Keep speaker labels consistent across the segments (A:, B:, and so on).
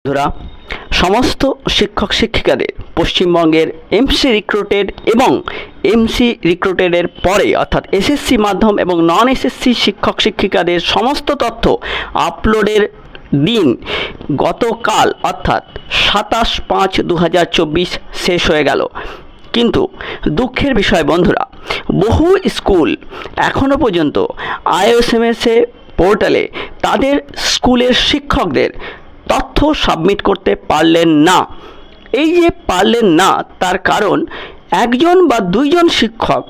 A: বন্ধুরা, সমস্ত শিক্ষক শিক্ষিকাদের পশ্চিমবঙ্গের এমসি রিক্রুটেড এবং এমসি রিক্রুটেডের পরে অর্থাৎ এসএসসি মাধ্যম এবং নন এসএসসি শিক্ষক শিক্ষিকাদের সমস্ত তথ্য আপলোডের দিন গতকাল অর্থাৎ 27/5/2024 শেষ হয়ে গেল। কিন্তু দুঃখের বিষয় বন্ধুরা, বহু স্কুল এখনও পর্যন্ত আইওএসএমএসএ পোর্টালে তাদের স্কুলের শিক্ষকদের তথ্য সাবমিট করতে পারলেন না। এই যে পারলেন না, তার কারণ একজন বা দুইজন শিক্ষক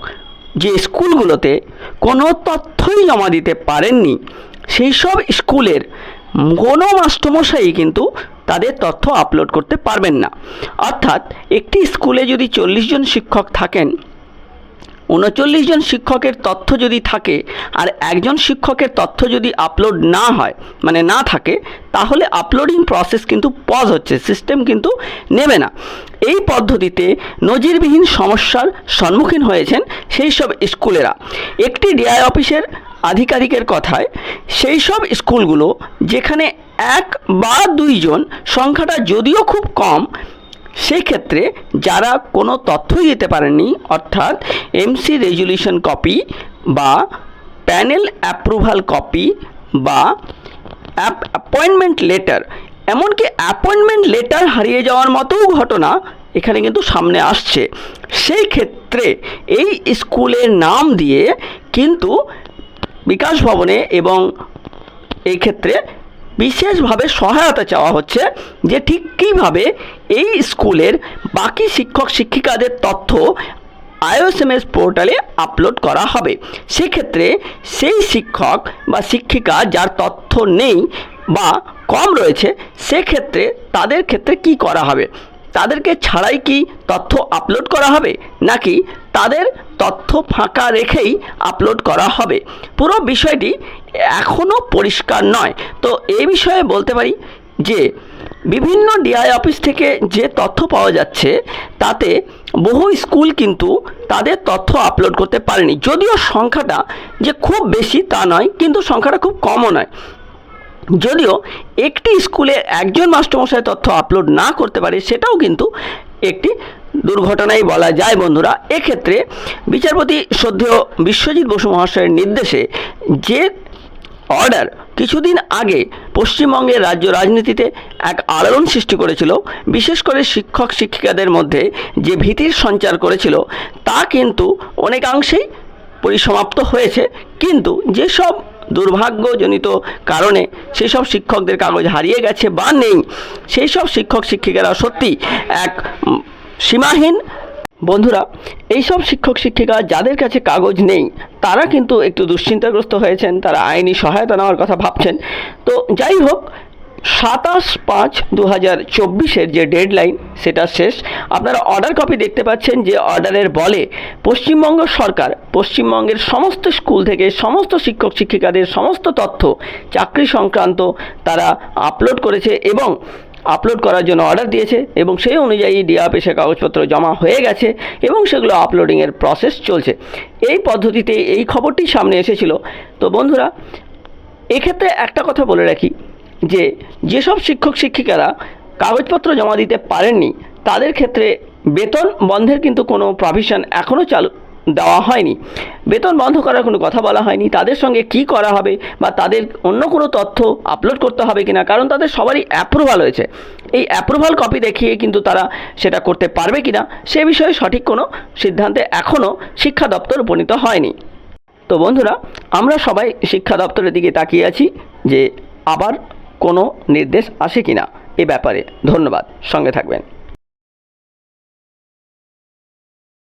A: যে স্কুলগুলোতে কোনো তথ্যই জমা দিতে পারেননি, সেই সব স্কুলের কোনো মাস্টারমশাই কিন্তু তাদের তথ্য আপলোড করতে পারবেন না। অর্থাৎ একটি স্কুলে যদি 40 জন শিক্ষক থাকেন, 39 জন শিক্ষকের তথ্য যদি থাকে আর একজন শিক্ষকের তথ্য যদি আপলোড না হয় মানে না থাকে, তাহলে আপলোডিং প্রসেস কিন্তু পজ হচ্ছে, সিস্টেম কিন্তু নেবে না। এই পদ্ধতিতে নজিরবিহীন সমস্যার সম্মুখীন হয়েছেন সেই সব স্কুলেরা। একটি ডিআই অফিসের আধিকারিকের কথায় সেই সব স্কুলগুলো যেখানে এক বা দুইজন, সংখ্যাটা যদিও খুব কম, সেই ক্ষেত্রে যারা কোনো তথ্যই দিতে পারেননি, অর্থাৎ এমসি রেজুলিউশন কপি বা প্যানেল অ্যাপ্রুভাল কপি বা অ্যাপয়েন্টমেন্ট লেটার, এমনকি অ্যাপয়েন্টমেন্ট লেটার হারিয়ে যাওয়ার মতো ঘটনা এখানে কিন্তু সামনে আসছে। সেই ক্ষেত্রে এই স্কুলের নাম দিয়ে কিন্তু বিকাশ ভবনে এবং এই ক্ষেত্রে বিশেষভাবে সহায়তা চাওয়া হচ্ছে যে ঠিক কীভাবে এই স্কুলের বাকি শিক্ষক শিক্ষিকাদের তথ্য আইওএসএমএস পোর্টালে আপলোড করা হবে। সেক্ষেত্রে সেই শিক্ষক বা শিক্ষিকা যার তথ্য নেই বা কম রয়েছে, সেক্ষেত্রে তাদের ক্ষেত্রে কি করা হবে? তাদেরকে ছাড়াই কি তথ্য আপলোড করা হবে, নাকি তাদের তথ্য ফাঁকা রেখেই আপলোড করা হবে? পুরো বিষয়টি এখনও পরিষ্কার নয়। তো এই বিষয়ে বলতে পারি যে বিভিন্ন ডিআই অফিস থেকে যে তথ্য পাওয়া যাচ্ছে, তাতে বহু স্কুল কিন্তু তাদের তথ্য আপলোড করতে পারেনি। যদিও সংখ্যাটা যে খুব বেশি তা নয়, কিন্তু সংখ্যাটা খুব কমও নয়। যদিও একটি স্কুলে একজন মাস্টারমশাই তথ্য আপলোড না করতে পারে, সেটাও কিন্তু একটি দুর্ঘটনাই বলা যায় বন্ধুরা। এক্ষেত্রে বিচারপতি শ্রদ্ধেয় বিশ্বজিৎ বসু মহাশয়ের নির্দেশে যে অর্ডার কিছুদিন আগে পশ্চিমবঙ্গের রাজ্য রাজনীতিতে এক আলোড়ন সৃষ্টি করেছিল, বিশেষ করে শিক্ষক শিক্ষিকাদের মধ্যে যে ভীতির সঞ্চার করেছিল, তা কিন্তু অনেকাংশেই পরিসমাপ্ত হয়েছে। কিন্তু যেসব দুর্ভাগ্যজনিত কারণে সেই সব শিক্ষকদের কাগজ হারিয়ে গেছে বা নেই, সেই সব শিক্ষক শিক্ষিকারা সত্যি এক সীমাহীন। বন্ধুরা, এইসব শিক্ষক শিক্ষিকা যাদের কাছে কাগজ নেই, তারা কিন্তু একটু দুশ্চিন্তাগ্রস্ত হয়েছেন, তারা আইনি সহায়তা নেওয়ার কথা ভাবছেন। তো যাই হোক, 27/5/2024 যে ডেডলাইন সেটা শেষ। আপনারা অর্ডার কপি দেখতে পাচ্ছেন, যে অর্ডারের বলে পশ্চিমবঙ্গ সরকার পশ্চিমবঙ্গের সমস্ত স্কুল থেকে সমস্ত শিক্ষক শিক্ষিকাদের সমস্ত তথ্য চাকরি সংক্রান্ত তারা আপলোড করেছে এবং আপলোড করার জন্য অর্ডার দিয়েছে, এবং সেই অনুযায়ী ডিআই অফিসে কাগজপত্র জমা হয়ে গেছে এবং সেগুলো আপলোডিংয়ের প্রসেস চলছে। এই পদ্ধতিতে এই খবরটি সামনে এসেছিল। তো বন্ধুরা, এক্ষেত্রে একটা কথা বলে রাখি, যে যেসব শিক্ষক শিক্ষিকারা কাগজপত্র জমা দিতে পারেননি, তাদের ক্ষেত্রে বেতন বন্ধের কিন্তু কোনো প্রভিশন এখনও চালু দেওয়া হয়নি। বেতন বন্ধ করার কোনো কথা বলা হয়নি। তাদের সঙ্গে কি করা হবে বা তাদের অন্য কোনো তথ্য আপলোড করতে হবে কিনা, কারণ তাদের সবারই অ্যাপ্রুভাল হয়েছে। এই অ্যাপ্রুভাল কপি দেখিয়ে কিন্তু তারা সেটা করতে পারবে কিনা, সে বিষয়ে সঠিক কোনো সিদ্ধান্তে এখনও শিক্ষা দপ্তর উপনীত হয়নি। তো বন্ধুরা, আমরা সবাই শিক্ষা দপ্তরের দিকে তাকিয়ে আছি যে আবার কোনো নির্দেশ আসে কিনা এ ব্যাপারে। ধন্যবাদ, সঙ্গে থাকবেন।